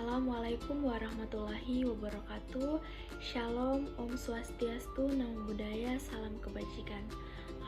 Assalamualaikum warahmatullahi wabarakatuh. Shalom, Om Swastiastu, Namo Buddhaya, Salam Kebajikan.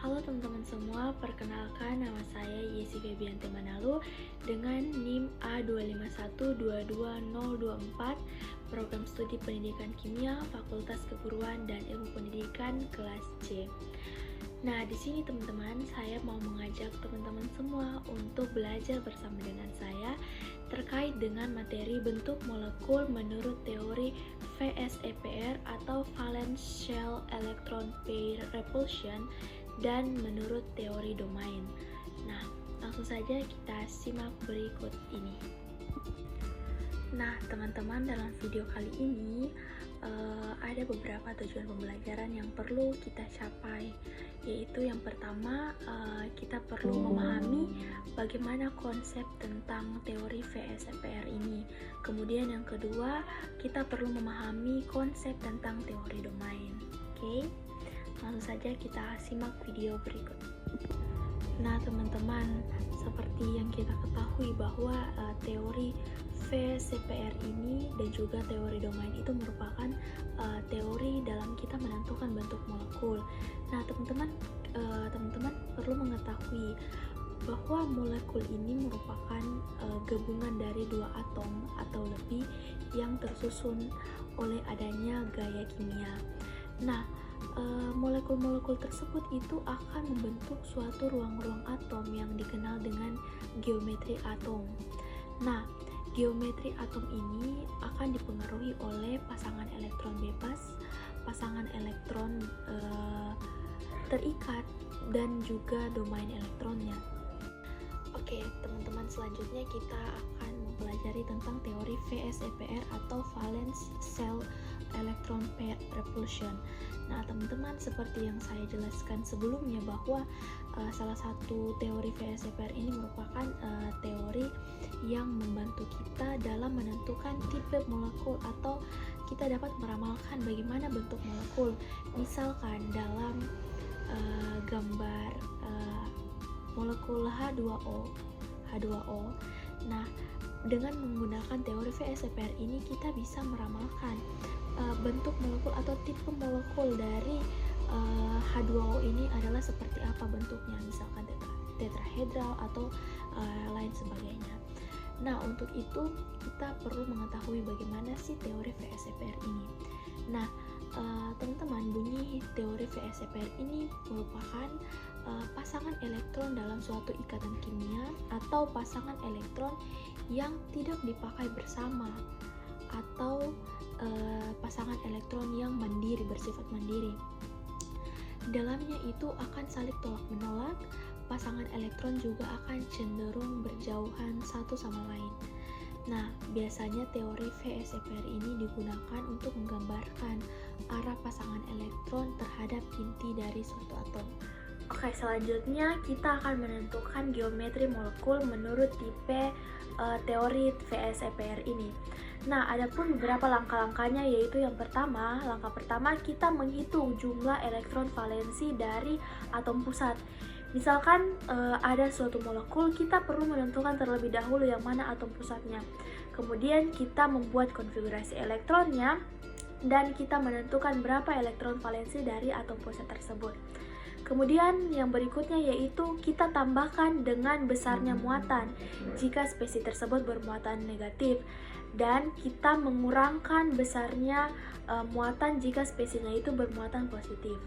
Halo teman-teman semua, perkenalkan nama saya Yesi Febianti Manalu dengan NIM A25122024, Program Studi Pendidikan Kimia, Fakultas Keguruan dan Ilmu Pendidikan kelas C. Nah, di sini teman-teman, saya mau mengajak teman-teman semua untuk belajar bersama dengan saya terkait dengan materi bentuk molekul menurut teori VSEPR atau Valence Shell Electron Pair Repulsion dan menurut teori domain. Nah, langsung saja kita simak berikut ini. Nah, teman-teman, dalam video kali ini ada beberapa tujuan pembelajaran yang perlu kita capai, yaitu yang pertama, kita perlu memahami bagaimana konsep tentang teori VSEPR ini. Kemudian yang kedua, kita perlu memahami konsep tentang teori domain. Oke, langsung saja kita simak video berikut. Nah, teman-teman, seperti yang kita ketahui bahwa teori VSEPR ini dan juga teori domain itu merupakan teori dalam kita menentukan bentuk molekul. Nah, teman-teman perlu mengetahui bahwa molekul ini merupakan gabungan dari dua atom atau lebih yang tersusun oleh adanya gaya kimia. Nah, molekul-molekul tersebut itu akan membentuk suatu ruang-ruang atom yang dikenal dengan geometri atom. Nah, geometri atom ini akan dipengaruhi oleh pasangan elektron bebas, pasangan elektron terikat, dan juga domain elektronnya. Oke, teman-teman, selanjutnya kita akan mempelajari tentang teori VSEPR atau Valence Shell Electron Pair Repulsion. Nah, teman-teman, seperti yang saya jelaskan sebelumnya bahwa salah satu teori VSEPR ini merupakan teori yang membantu kita dalam menentukan tipe molekul atau kita dapat meramalkan bagaimana bentuk molekul. Misalkan dalam gambar molekul H2O. Nah, dengan menggunakan teori VSEPR ini kita bisa meramalkan bentuk molekul atau tipe molekul dari H2O ini adalah seperti apa bentuknya, misalkan tetrahedral atau lain sebagainya. Nah, untuk itu kita perlu mengetahui bagaimana sih teori VSEPR ini. Nah, teman-teman, bunyi teori VSEPR ini merupakan pasangan elektron dalam suatu ikatan kimia atau pasangan elektron yang tidak dipakai bersama atau pasangan elektron yang mandiri, bersifat mandiri. Dalamnya itu akan saling tolak menolak, pasangan elektron juga akan cenderung berjauhan satu sama lain. Nah, biasanya teori VSEPR ini digunakan untuk menggambarkan arah pasangan elektron terhadap inti dari suatu atom. Oke, selanjutnya kita akan menentukan geometri molekul menurut tipe teori VSEPR ini. Nah, adapun beberapa langkah-langkahnya, yaitu yang pertama, langkah pertama kita menghitung jumlah elektron valensi dari atom pusat. Misalkan ada suatu molekul, kita perlu menentukan terlebih dahulu yang mana atom pusatnya. Kemudian kita membuat konfigurasi elektronnya dan kita menentukan berapa elektron valensi dari atom pusat tersebut. Kemudian yang berikutnya yaitu kita tambahkan dengan besarnya muatan jika spesies tersebut bermuatan negatif, dan kita mengurangkan besarnya muatan jika spesiesnya itu bermuatan positif.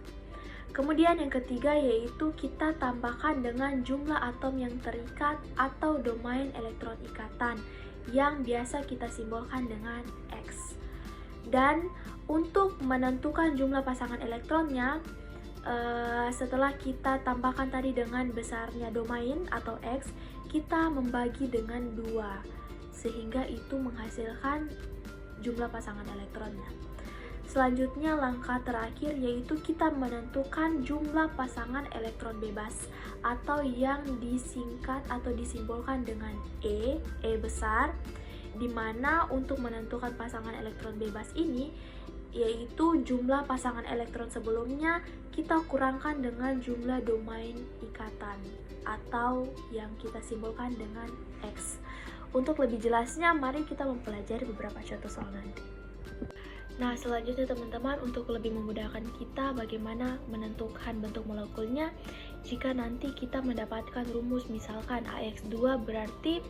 Kemudian yang ketiga yaitu kita tambahkan dengan jumlah atom yang terikat atau domain elektron ikatan yang biasa kita simbolkan dengan X. Dan untuk menentukan jumlah pasangan elektronnya, setelah kita tambahkan tadi dengan besarnya domain atau X, kita membagi dengan 2 sehingga itu menghasilkan jumlah pasangan elektronnya. Selanjutnya langkah terakhir yaitu kita menentukan jumlah pasangan elektron bebas atau yang disingkat atau disimbolkan dengan E besar, dimana untuk menentukan pasangan elektron bebas ini yaitu jumlah pasangan elektron sebelumnya kita kurangkan dengan jumlah domain ikatan atau yang kita simbolkan dengan X. Untuk lebih jelasnya, mari kita mempelajari beberapa contoh soal nanti. Nah, selanjutnya teman-teman, untuk lebih memudahkan kita bagaimana menentukan bentuk molekulnya, jika nanti kita mendapatkan rumus misalkan AX2 berarti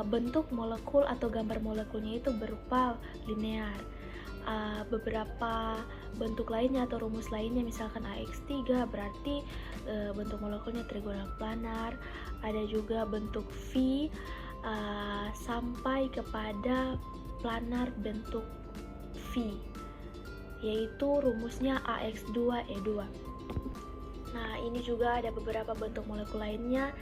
bentuk molekul atau gambar molekulnya itu berupa linear. Beberapa bentuk lainnya atau rumus lainnya misalkan AX3 berarti bentuk molekulnya trigonal planar. Ada juga bentuk V sampai kepada planar bentuk V, yaitu rumusnya AX2E2. Nah, ini juga ada beberapa bentuk molekul lainnya.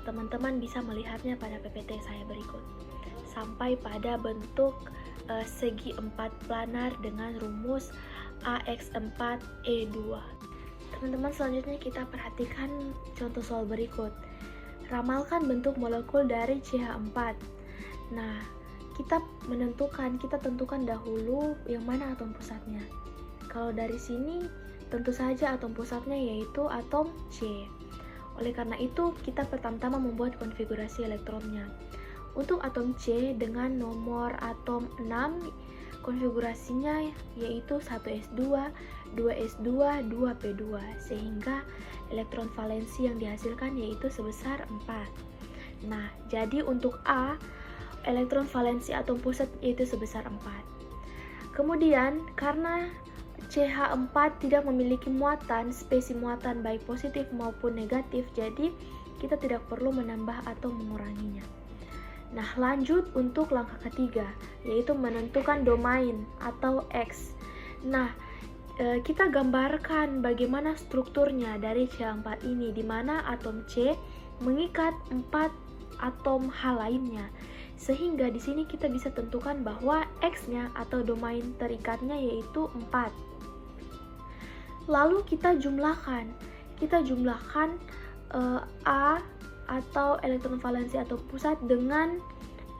Teman-teman bisa melihatnya pada PPT saya berikut. Sampai pada bentuk segi 4 planar dengan rumus AX4E2. Teman-teman, selanjutnya kita perhatikan contoh soal berikut. Ramalkan bentuk molekul dari CH4. Nah, kita tentukan dahulu yang mana atom pusatnya. Kalau dari sini tentu saja atom pusatnya yaitu atom C. Oleh karena itu, kita pertama-tama membuat konfigurasi elektronnya. Untuk atom C dengan nomor atom 6, konfigurasinya yaitu 1s2, 2s2, 2p2, sehingga elektron valensi yang dihasilkan yaitu sebesar 4. Nah, jadi untuk A, elektron valensi atom pusat yaitu sebesar 4. Kemudian, karena CH4 tidak memiliki muatan, spesi muatan baik positif maupun negatif, jadi kita tidak perlu menambah atau menguranginya. Nah, lanjut untuk langkah ketiga, yaitu menentukan domain atau X. Nah, kita gambarkan bagaimana strukturnya dari CH4 ini, di mana atom C mengikat 4 atom H lainnya. Sehingga di sini kita bisa tentukan bahwa X-nya atau domain terikatnya yaitu 4. Lalu kita jumlahkan. A atau elektron valensi atau pusat dengan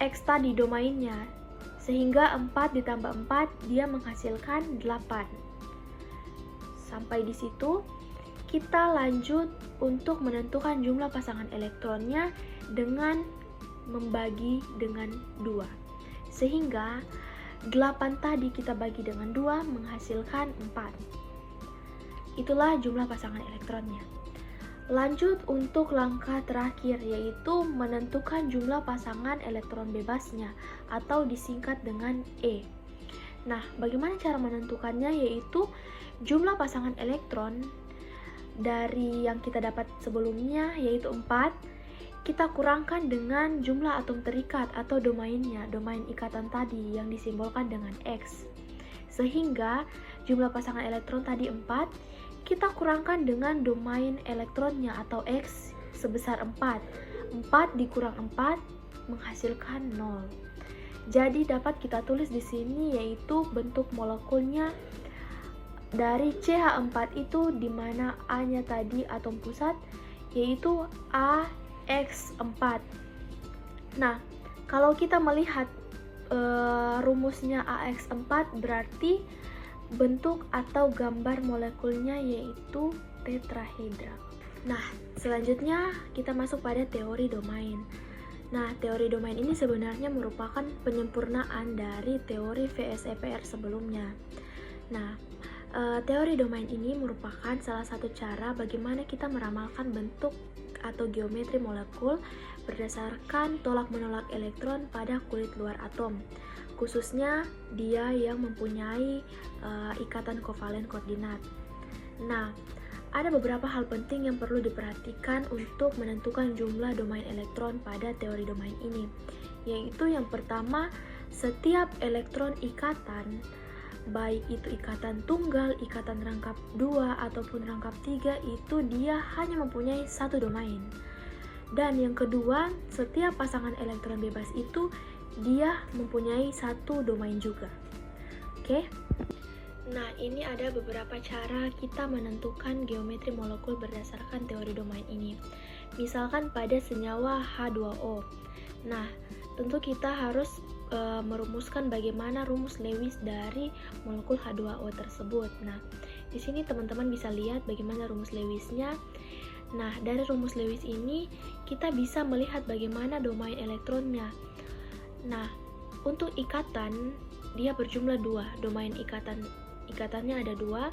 X tadi domainnya. Sehingga 4 ditambah 4 dia menghasilkan 8. Sampai di situ kita lanjut untuk menentukan jumlah pasangan elektronnya dengan membagi dengan 2, sehingga 8 tadi kita bagi dengan 2 menghasilkan 4. Itulah jumlah pasangan elektronnya. Lanjut untuk langkah terakhir, yaitu menentukan jumlah pasangan elektron bebasnya atau disingkat dengan E. Nah, bagaimana cara menentukannya? Yaitu jumlah pasangan elektron dari yang kita dapat sebelumnya yaitu 4, kita kurangkan dengan jumlah atom terikat atau domainnya, domain ikatan tadi yang disimbolkan dengan X. Sehingga jumlah pasangan elektron tadi 4, kita kurangkan dengan domain elektronnya atau X sebesar 4. 4 dikurang 4 menghasilkan 0. Jadi dapat kita tulis di sini yaitu bentuk molekulnya dari CH4 itu, di mana A-nya tadi atom pusat yaitu AX4. Nah, kalau kita melihat rumusnya AX4 berarti bentuk atau gambar molekulnya yaitu tetrahedra. Nah, selanjutnya kita masuk pada teori domain. Nah, teori domain ini sebenarnya merupakan penyempurnaan dari teori VS-EPR sebelumnya. Nah, teori domain ini merupakan salah satu cara bagaimana kita meramalkan bentuk atau geometri molekul berdasarkan tolak-menolak elektron pada kulit luar atom, khususnya dia yang mempunyai ikatan kovalen koordinat. Nah, ada beberapa hal penting yang perlu diperhatikan untuk menentukan jumlah domain elektron pada teori domain ini, yaitu yang pertama, setiap elektron ikatan, baik itu ikatan tunggal, ikatan rangkap 2 ataupun rangkap 3, itu dia hanya mempunyai satu domain. Dan yang kedua, setiap pasangan elektron bebas itu dia mempunyai satu domain juga. Oke? Nah, ini ada beberapa cara kita menentukan geometri molekul berdasarkan teori domain ini. Misalkan pada senyawa H2O. Nah, tentu kita harus merumuskan bagaimana rumus Lewis dari molekul H2O tersebut. Nah, di sini teman-teman bisa lihat bagaimana rumus Lewisnya. Nah, dari rumus Lewis ini kita bisa melihat bagaimana domain elektronnya. Nah, untuk ikatan dia berjumlah 2. Domain ikatannya ada 2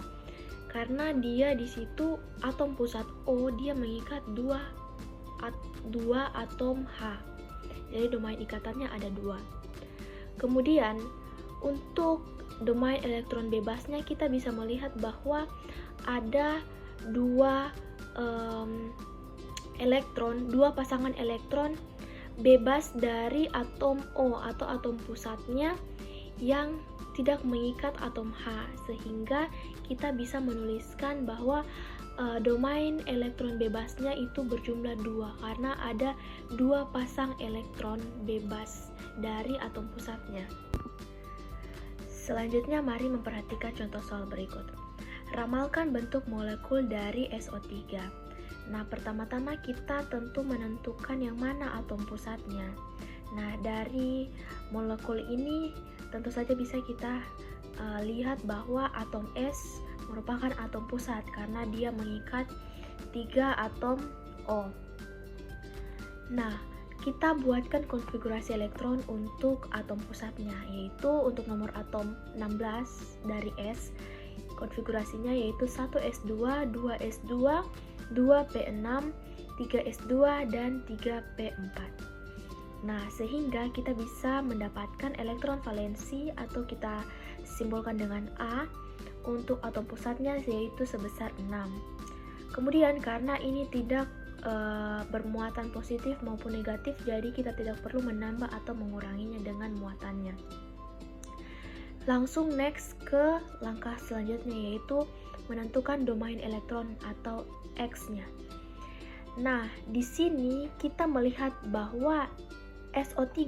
karena dia di situ atom pusat O dia mengikat 2 atom H. Jadi domain ikatannya ada 2. Kemudian untuk domain elektron bebasnya kita bisa melihat bahwa ada 2 pasangan elektron bebas dari atom O atau atom pusatnya yang tidak mengikat atom H, sehingga kita bisa menuliskan bahwa domain elektron bebasnya itu berjumlah 2 karena ada 2 pasang elektron bebas dari atom pusatnya. Selanjutnya mari memperhatikan contoh soal berikut. Ramalkan bentuk molekul dari SO3. Nah, pertama-tama kita tentu menentukan yang mana atom pusatnya. Nah, dari molekul ini tentu saja bisa kita lihat bahwa atom S merupakan atom pusat karena dia mengikat 3 atom O. Nah, kita buatkan konfigurasi elektron untuk atom pusatnya, yaitu untuk nomor atom 16 dari S, konfigurasinya yaitu 1s2, 2s2, 2p6, 3s2, dan 3p4. Nah, sehingga kita bisa mendapatkan elektron valensi atau kita simbolkan dengan A untuk atom pusatnya yaitu sebesar 6. Kemudian karena ini tidak bermuatan positif maupun negatif, jadi kita tidak perlu menambah atau menguranginya dengan muatannya. Langsung next ke langkah selanjutnya yaitu menentukan domain elektron atau X-nya. Nah, di sini kita melihat bahwa SO3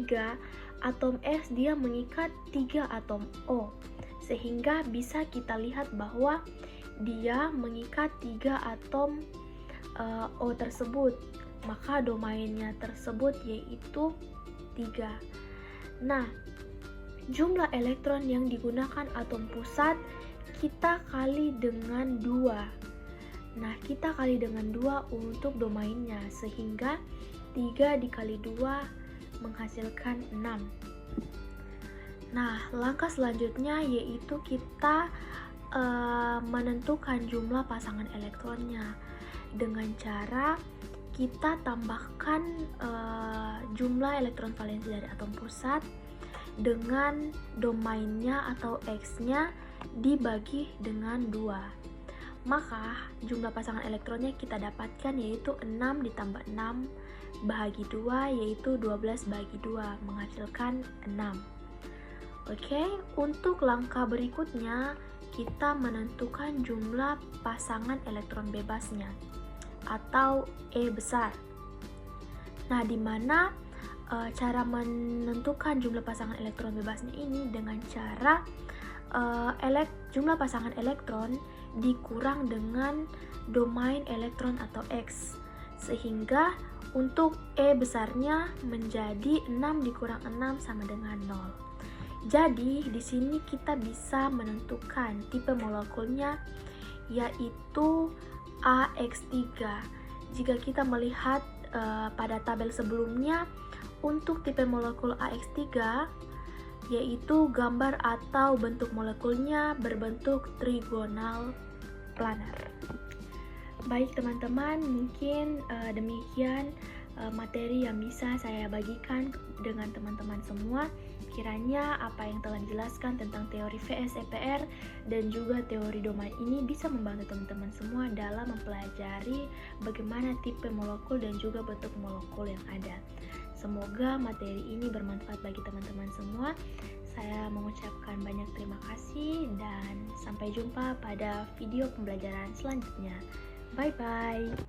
atom S dia mengikat 3 atom O, sehingga bisa kita lihat bahwa dia mengikat 3 atom O tersebut, maka domainnya tersebut yaitu 3. Nah, jumlah elektron yang digunakan atom pusat kita kali dengan 2. Nah, kita kali dengan 2 untuk domainnya, sehingga 3 dikali 2 menghasilkan 6. Nah, langkah selanjutnya yaitu kita menentukan jumlah pasangan elektronnya dengan cara kita tambahkan jumlah elektron valensi dari atom pusat dengan domainnya atau X-nya dibagi dengan 2. Maka jumlah pasangan elektronnya kita dapatkan yaitu 6 ditambah 6 bahagi 2 yaitu 12 bahagi 2 menghasilkan 6. Oke, untuk langkah berikutnya kita menentukan jumlah pasangan elektron bebasnya atau E besar. Nah, di mana cara menentukan jumlah pasangan elektron bebasnya ini dengan cara jumlah pasangan elektron dikurang dengan domain elektron atau X, sehingga untuk E besarnya menjadi 6 dikurang 6 sama dengan 0. Jadi di sini kita bisa menentukan tipe molekulnya yaitu AX3. Jika kita melihat pada tabel sebelumnya, untuk tipe molekul AX3 yaitu gambar atau bentuk molekulnya berbentuk trigonal planar. Baik teman-teman, mungkin demikian materi yang bisa saya bagikan dengan teman-teman semua. Kiranya apa yang telah dijelaskan tentang teori VS-EPR dan juga teori domain ini bisa membantu teman-teman semua dalam mempelajari bagaimana tipe molekul dan juga bentuk molekul yang ada. Semoga materi ini bermanfaat bagi teman-teman semua. Saya mengucapkan banyak terima kasih dan sampai jumpa pada video pembelajaran selanjutnya. Bye-bye.